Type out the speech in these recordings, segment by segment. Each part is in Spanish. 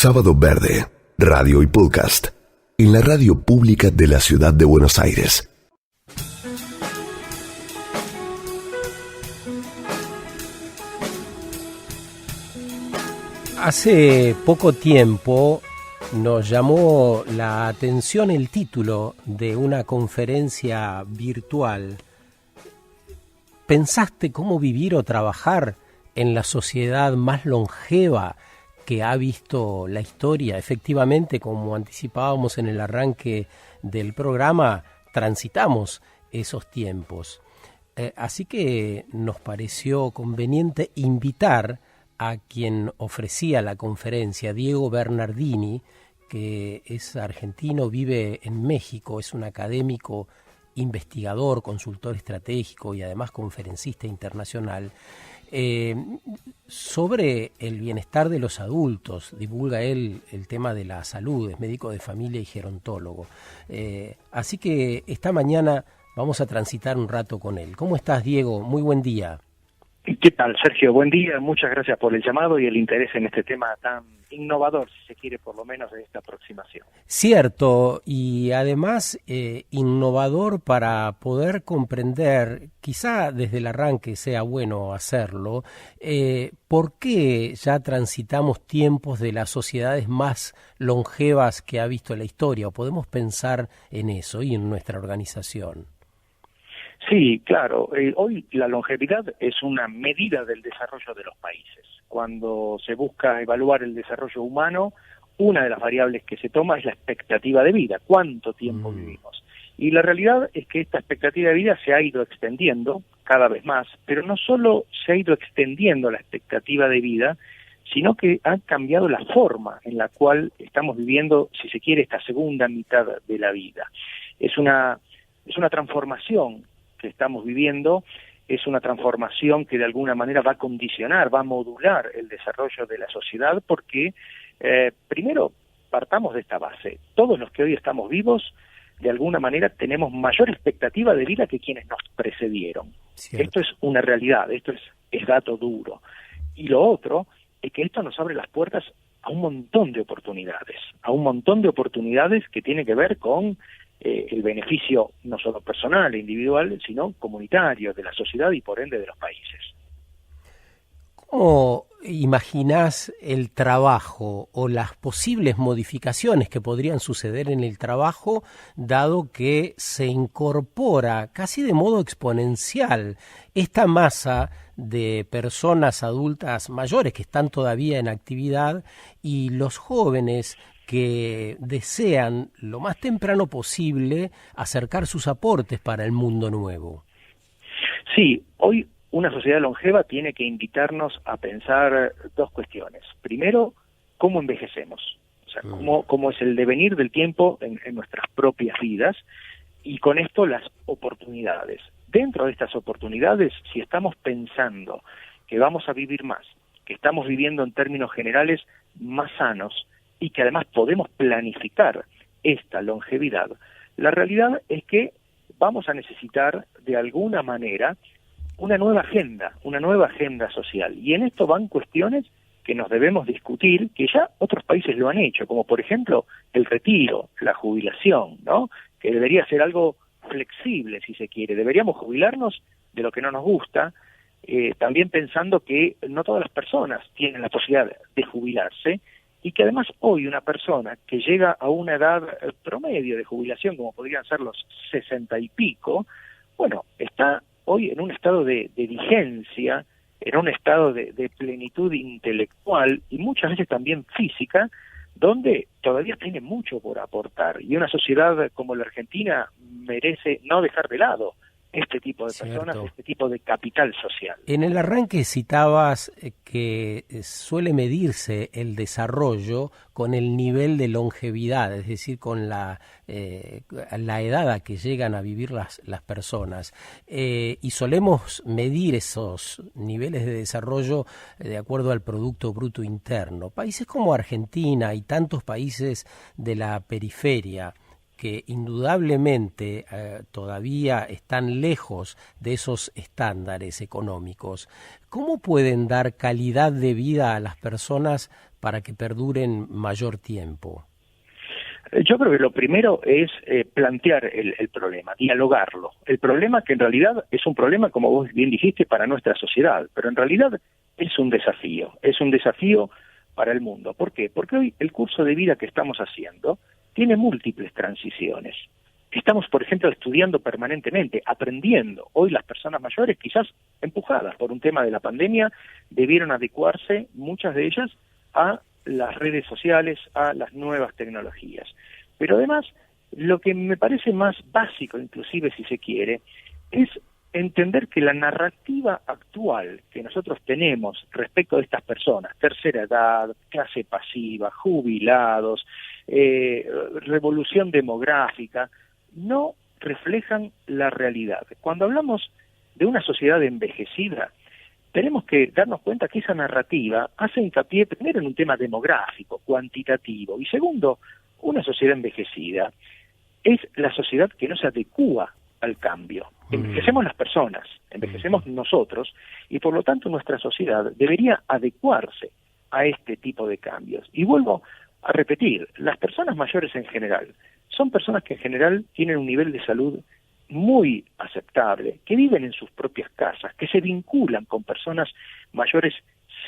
Sábado Verde, radio y podcast, en la radio pública de la Ciudad de Buenos Aires. Hace poco tiempo nos llamó la atención el título de una conferencia virtual. ¿Pensaste cómo vivir o trabajar en la sociedad más longeva que ha visto la historia? Efectivamente, como anticipábamos en el arranque del programa, transitamos esos tiempos. Así que nos pareció conveniente invitar a quien ofrecía la conferencia, Diego Bernardini, que es argentino, vive en México, es un académico, investigador, consultor estratégico y además conferencista internacional, sobre el bienestar de los adultos. Divulga él el tema de la salud, es médico de familia y gerontólogo. Así que esta mañana vamos a transitar un rato con él. ¿Cómo estás, Diego? Muy buen día. ¿Qué tal, Sergio? Buen día, muchas gracias por el llamado y el interés en este tema tan innovador, si se quiere, por lo menos, de esta aproximación. Cierto, y además innovador para poder comprender, quizá desde el arranque sea bueno hacerlo, por qué ya transitamos tiempos de las sociedades más longevas que ha visto la historia, o podemos pensar en eso y en nuestra organización. Sí, claro. Hoy la longevidad es una medida del desarrollo de los países. Cuando se busca evaluar el desarrollo humano, una de las variables que se toma es la expectativa de vida, cuánto tiempo vivimos. Y la realidad es que esta expectativa de vida se ha ido extendiendo cada vez más, pero no solo se ha ido extendiendo la expectativa de vida, sino que ha cambiado la forma en la cual estamos viviendo, si se quiere, esta segunda mitad de la vida. Es una transformación que estamos viviendo, es una transformación que de alguna manera va a condicionar, va a modular el desarrollo de la sociedad, porque primero partamos de esta base. Todos los que hoy estamos vivos, de alguna manera tenemos mayor expectativa de vida que quienes nos precedieron. Cierto. Esto es una realidad, esto es dato duro. Y lo otro es que esto nos abre las puertas a un montón de oportunidades que tienen que ver con el beneficio no solo personal e individual, sino comunitario, de la sociedad y por ende de los países. ¿Cómo imaginás el trabajo o las posibles modificaciones que podrían suceder en el trabajo, dado que se incorpora casi de modo exponencial esta masa de personas adultas mayores que están todavía en actividad y los jóvenes que desean lo más temprano posible acercar sus aportes para el mundo nuevo? Sí, hoy una sociedad longeva tiene que invitarnos a pensar dos cuestiones. Primero, ¿cómo envejecemos? O sea, cómo es el devenir del tiempo en nuestras propias vidas, y con esto las oportunidades. Dentro de estas oportunidades, si estamos pensando que vamos a vivir más, que estamos viviendo en términos generales más sanos, y que además podemos planificar esta longevidad, la realidad es que vamos a necesitar de alguna manera una nueva agenda social. Y en esto van cuestiones que nos debemos discutir, que ya otros países lo han hecho, como por ejemplo el retiro, la jubilación, ¿no? Que debería ser algo flexible, si se quiere. Deberíamos jubilarnos de lo que no nos gusta, también pensando que no todas las personas tienen la posibilidad de jubilarse, y que además hoy una persona que llega a una edad promedio de jubilación, como podrían ser los 60 y pico, bueno, está hoy en un estado de vigencia, en un estado de plenitud intelectual y muchas veces también física, donde todavía tiene mucho por aportar. Y una sociedad como la Argentina merece no dejar de lado este tipo de personas, este tipo de capital social. En el arranque citabas que suele medirse el desarrollo con el nivel de longevidad, es decir, con la edad a que llegan a vivir las personas. Y solemos medir esos niveles de desarrollo de acuerdo al Producto Bruto Interno. Países como Argentina y tantos países de la periferia, que indudablemente todavía están lejos de esos estándares económicos, ¿cómo pueden dar calidad de vida a las personas para que perduren mayor tiempo? Yo creo que lo primero es plantear el problema, dialogarlo. El problema que en realidad es un problema, como vos bien dijiste, para nuestra sociedad, pero en realidad es un desafío para el mundo. ¿Por qué? Porque hoy el curso de vida que estamos haciendo tiene múltiples transiciones. Estamos, por ejemplo, estudiando permanentemente, aprendiendo. Hoy las personas mayores, quizás empujadas por un tema de la pandemia, debieron adecuarse, muchas de ellas, a las redes sociales, a las nuevas tecnologías. Pero además, lo que me parece más básico, inclusive si se quiere, es entender que la narrativa actual que nosotros tenemos respecto de estas personas, tercera edad, clase pasiva, jubilados, revolución demográfica, no reflejan la realidad. Cuando hablamos de una sociedad envejecida, tenemos que darnos cuenta que esa narrativa hace hincapié primero en un tema demográfico, cuantitativo, y segundo, una sociedad envejecida es la sociedad que no se adecúa al cambio. Envejecemos las personas, envejecemos nosotros, y por lo tanto nuestra sociedad debería adecuarse a este tipo de cambios. Y vuelvo a repetir, las personas mayores en general son personas que en general tienen un nivel de salud muy aceptable, que viven en sus propias casas, que se vinculan con personas mayores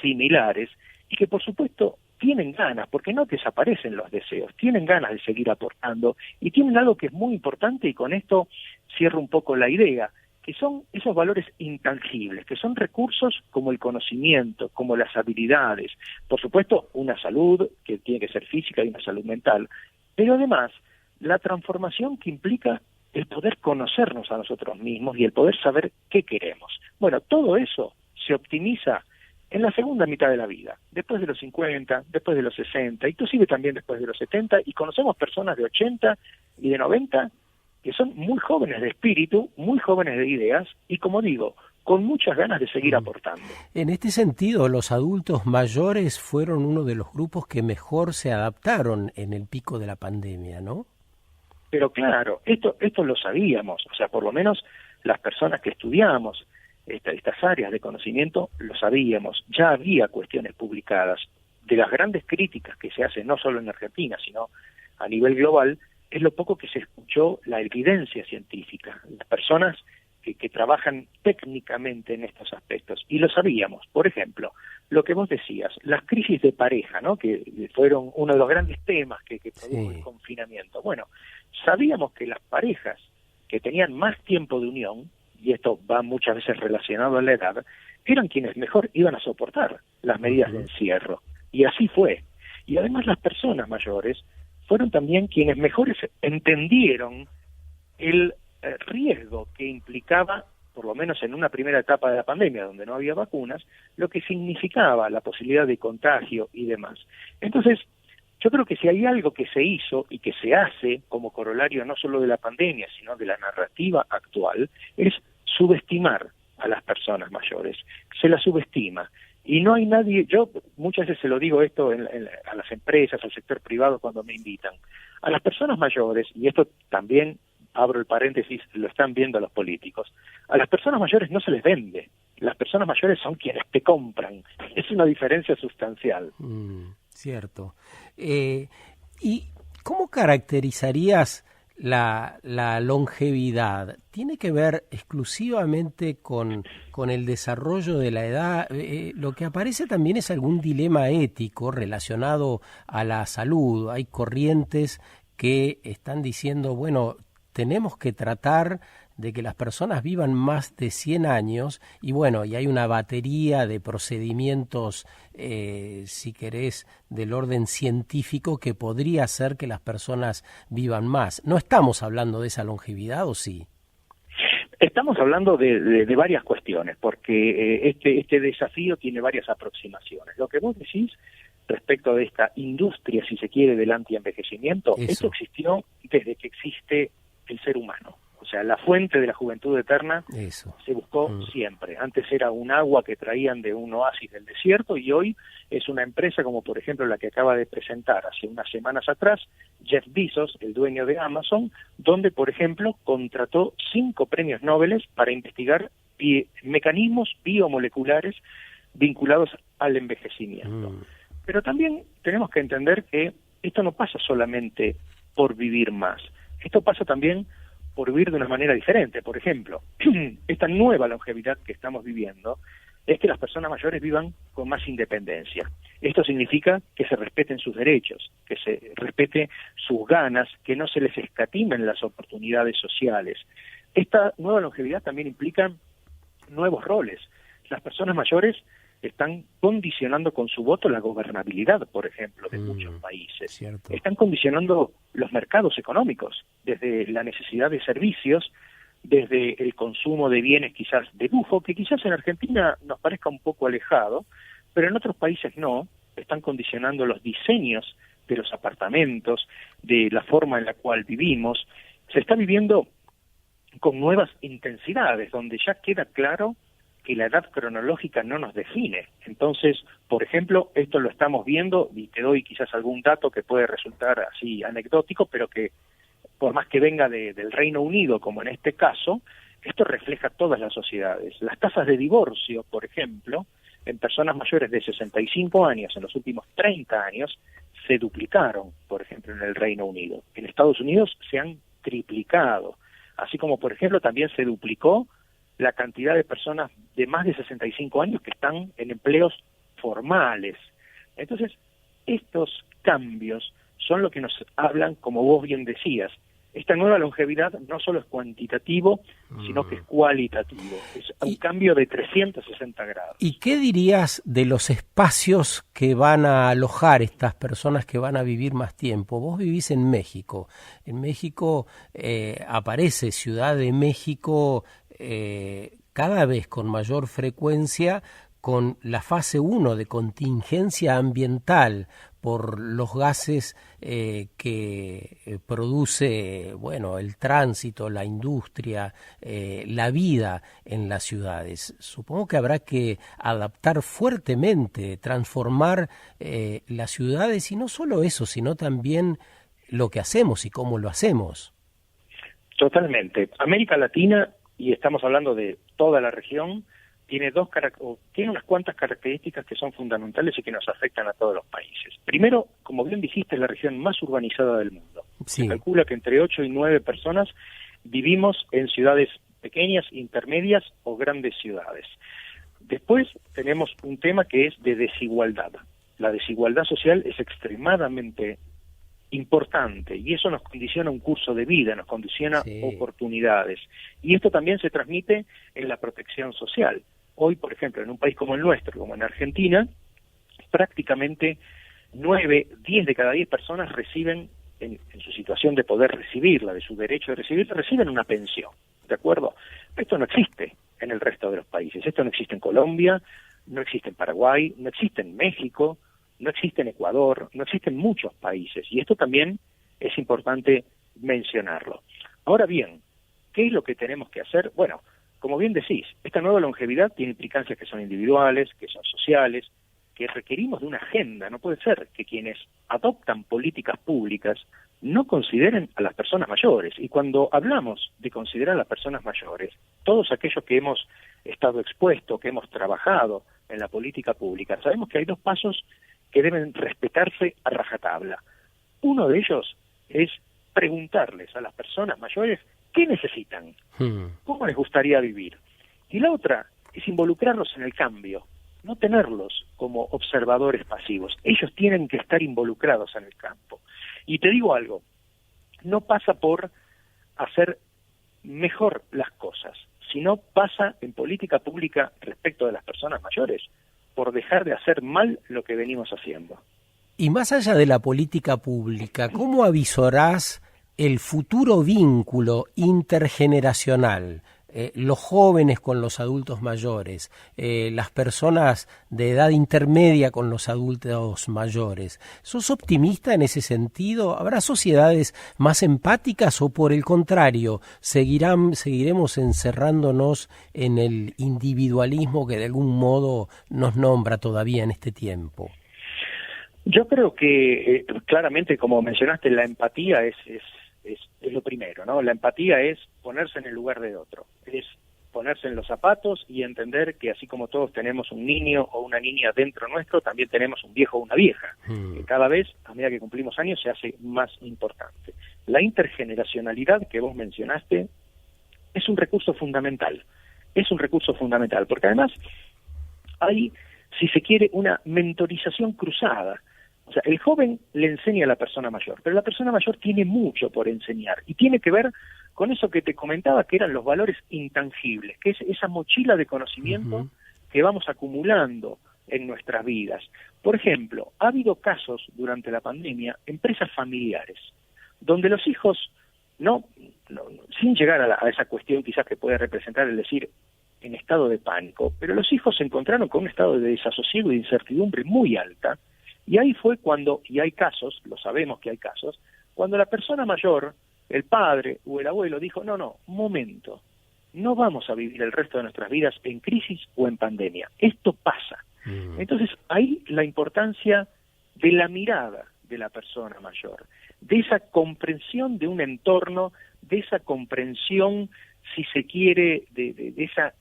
similares y que por supuesto tienen ganas, porque no desaparecen los deseos, tienen ganas de seguir aportando y tienen algo que es muy importante, y con esto cierro un poco la idea, que son esos valores intangibles, que son recursos como el conocimiento, como las habilidades, por supuesto una salud que tiene que ser física y una salud mental, pero además la transformación que implica el poder conocernos a nosotros mismos y el poder saber qué queremos. Bueno, todo eso se optimiza en la segunda mitad de la vida, después de los 50, después de los 60, inclusive también después de los 70, y conocemos personas de 80 y de 90 que son muy jóvenes de espíritu, muy jóvenes de ideas, y como digo, con muchas ganas de seguir aportando. En este sentido, los adultos mayores fueron uno de los grupos que mejor se adaptaron en el pico de la pandemia, ¿no? Pero claro, esto lo sabíamos, o sea, por lo menos las personas que estudiamos estas áreas de conocimiento lo sabíamos, ya había cuestiones publicadas. De las grandes críticas que se hacen no solo en Argentina, sino a nivel global, es lo poco que se escuchó la evidencia científica, las personas que trabajan técnicamente en estos aspectos, y lo sabíamos. Por ejemplo, lo que vos decías, las crisis de pareja, ¿no?, que fueron uno de los grandes temas que produjo el confinamiento. Bueno, sabíamos que las parejas que tenían más tiempo de unión, y esto va muchas veces relacionado a la edad, eran quienes mejor iban a soportar las medidas de encierro, y así fue. Y además las personas mayores fueron también quienes mejores entendieron el riesgo que implicaba, por lo menos en una primera etapa de la pandemia, donde no había vacunas, lo que significaba la posibilidad de contagio y demás. Entonces, yo creo que si hay algo que se hizo y que se hace como corolario no solo de la pandemia, sino de la narrativa actual, es subestimar a las personas mayores. Se las subestima. Y no hay nadie, yo muchas veces se lo digo esto a las empresas, al sector privado cuando me invitan. A las personas mayores, y esto también, abro el paréntesis, lo están viendo los políticos, a las personas mayores no se les vende. Las personas mayores son quienes te compran. Es una diferencia sustancial. Cierto. ¿Y cómo caracterizarías la longevidad? ¿Tiene que ver exclusivamente con el desarrollo de la edad? Lo que aparece también es algún dilema ético relacionado a la salud. Hay corrientes que están diciendo, bueno, tenemos que tratar de que las personas vivan más de 100 años y bueno, y hay una batería de procedimientos, si querés, del orden científico que podría hacer que las personas vivan más. ¿No estamos hablando de esa longevidad o sí? Estamos hablando de varias cuestiones, porque este desafío tiene varias aproximaciones. Lo que vos decís respecto de esta industria, si se quiere, del antienvejecimiento, esto existió desde que existe el ser humano. O sea, la fuente de la juventud eterna se buscó siempre. Antes era un agua que traían de un oasis del desierto y hoy es una empresa como por ejemplo la que acaba de presentar hace unas semanas atrás, Jeff Bezos, el dueño de Amazon, donde por ejemplo contrató 5 premios Nobel para investigar mecanismos biomoleculares vinculados al envejecimiento. Pero también tenemos que entender que esto no pasa solamente por vivir más, esto pasa también por vivir de una manera diferente. Por ejemplo, esta nueva longevidad que estamos viviendo es que las personas mayores vivan con más independencia. Esto significa que se respeten sus derechos, que se respete sus ganas, que no se les escatimen las oportunidades sociales. Esta nueva longevidad también implica nuevos roles. Las personas mayores están condicionando con su voto la gobernabilidad, por ejemplo, de muchos países. Cierto. Están condicionando los mercados económicos, desde la necesidad de servicios, desde el consumo de bienes quizás de lujo, que quizás en Argentina nos parezca un poco alejado, pero en otros países no. Están condicionando los diseños de los apartamentos, de la forma en la cual vivimos. Se está viviendo con nuevas intensidades, donde ya queda claro que la edad cronológica no nos define. Entonces, por ejemplo, esto lo estamos viendo, y te doy quizás algún dato que puede resultar así anecdótico, pero que por más que venga del Reino Unido, como en este caso, esto refleja todas las sociedades. Las tasas de divorcio, por ejemplo, en personas mayores de 65 años en los últimos 30 años, se duplicaron, por ejemplo, en el Reino Unido. En Estados Unidos se han triplicado, así como, por ejemplo, también se duplicó la cantidad de personas de más de 65 años que están en empleos formales. Entonces, estos cambios son lo que nos hablan, como vos bien decías. Esta nueva longevidad no solo es cuantitativo, sino que es cualitativo. Es un cambio de 360 grados. ¿Y qué dirías de los espacios que van a alojar estas personas que van a vivir más tiempo? Vos vivís en México. En México aparece Ciudad de México cada vez con mayor frecuencia con la fase 1 de contingencia ambiental por los gases que produce, bueno, el tránsito, la industria, la vida en las ciudades. Supongo que habrá que adaptar fuertemente, transformar las ciudades, y no solo eso, sino también lo que hacemos y cómo lo hacemos. Totalmente. América Latina, y estamos hablando de toda la región, tiene unas cuantas características que son fundamentales y que nos afectan a todos los países. Primero, como bien dijiste, es la región más urbanizada del mundo. Sí. Se calcula que entre 8 y 9 personas vivimos en ciudades pequeñas, intermedias o grandes ciudades. Después tenemos un tema que es de desigualdad. La desigualdad social es extremadamente importante y eso nos condiciona un curso de vida, nos condiciona oportunidades. Y esto también se transmite en la protección social. Hoy, por ejemplo, en un país como el nuestro, como en Argentina, prácticamente 9, 10 de cada 10 personas reciben, en su situación de poder recibirla, de su derecho de recibirla, reciben una pensión, ¿de acuerdo? Esto no existe en el resto de los países. Esto no existe en Colombia, no existe en Paraguay, no existe en México, no existe en Ecuador, no existe en muchos países, y esto también es importante mencionarlo. Ahora bien, ¿qué es lo que tenemos que hacer? Bueno, como bien decís, esta nueva longevidad tiene implicancias que son individuales, que son sociales, que requerimos de una agenda. No puede ser que quienes adoptan políticas públicas no consideren a las personas mayores. Y cuando hablamos de considerar a las personas mayores, todos aquellos que hemos estado expuestos, que hemos trabajado en la política pública, sabemos que hay dos pasos que deben respetarse a rajatabla. Uno de ellos es preguntarles a las personas mayores qué necesitan, cómo les gustaría vivir. Y la otra es involucrarlos en el cambio, no tenerlos como observadores pasivos. Ellos tienen que estar involucrados en el campo. Y te digo algo, no pasa por hacer mejor las cosas, sino pasa en política pública respecto de las personas mayores, por dejar de hacer mal lo que venimos haciendo. Y más allá de la política pública, ¿cómo avisorás el futuro vínculo intergeneracional? Los jóvenes con los adultos mayores, las personas de edad intermedia con los adultos mayores. ¿Sos optimista en ese sentido? ¿Habrá sociedades más empáticas o por el contrario, seguiremos encerrándonos en el individualismo que de algún modo nos nombra todavía en este tiempo? Yo creo que claramente, como mencionaste, la empatía es lo primero, ¿no? La empatía es ponerse en el lugar de otro, es ponerse en los zapatos y entender que así como todos tenemos un niño o una niña dentro nuestro, también tenemos un viejo o una vieja, que cada vez, a medida que cumplimos años, se hace más importante. La intergeneracionalidad que vos mencionaste es un recurso fundamental, porque además hay, si se quiere, una mentorización cruzada. O sea, el joven le enseña a la persona mayor, pero la persona mayor tiene mucho por enseñar y tiene que ver con eso que te comentaba, que eran los valores intangibles, que es esa mochila de conocimiento que vamos acumulando en nuestras vidas. Por ejemplo, ha habido casos durante la pandemia, empresas familiares, donde los hijos, sin llegar a esa cuestión quizás que puede representar el decir en estado de pánico, pero los hijos se encontraron con un estado de desasosiego y de incertidumbre muy alta, y ahí fue cuando, y hay casos, lo sabemos que hay casos, cuando la persona mayor, el padre o el abuelo dijo, un momento, no vamos a vivir el resto de nuestras vidas en crisis o en pandemia, esto pasa. Entonces, ahí la importancia de la mirada de la persona mayor, de esa comprensión de un entorno, de esa comprensión, si se quiere, de esa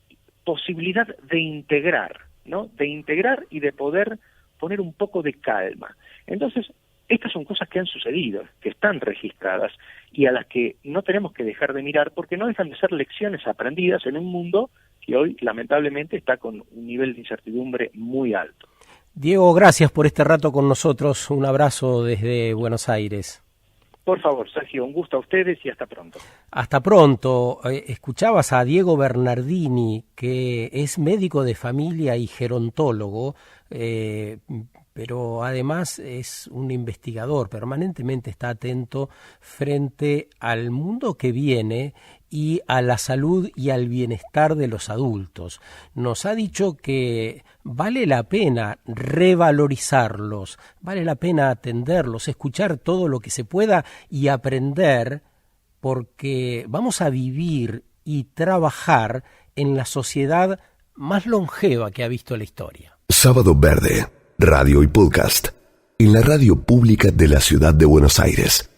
posibilidad de integrar, de integrar y de poder poner un poco de calma. Entonces, estas son cosas que han sucedido, que están registradas y a las que no tenemos que dejar de mirar porque no dejan de ser lecciones aprendidas en un mundo que hoy lamentablemente está con un nivel de incertidumbre muy alto. Diego, gracias por este rato con nosotros. Un abrazo desde Buenos Aires. Por favor, Sergio, un gusto a ustedes y hasta pronto. Hasta pronto. Escuchabas a Diego Bernardini, que es médico de familia y gerontólogo, pero además es un investigador, permanentemente está atento frente al mundo que viene y a la salud y al bienestar de los adultos. Nos ha dicho que vale la pena revalorizarlos, vale la pena atenderlos, escuchar todo lo que se pueda y aprender, porque vamos a vivir y trabajar en la sociedad más longeva que ha visto la historia. Sábado Verde, radio y podcast, en la radio pública de la ciudad de Buenos Aires.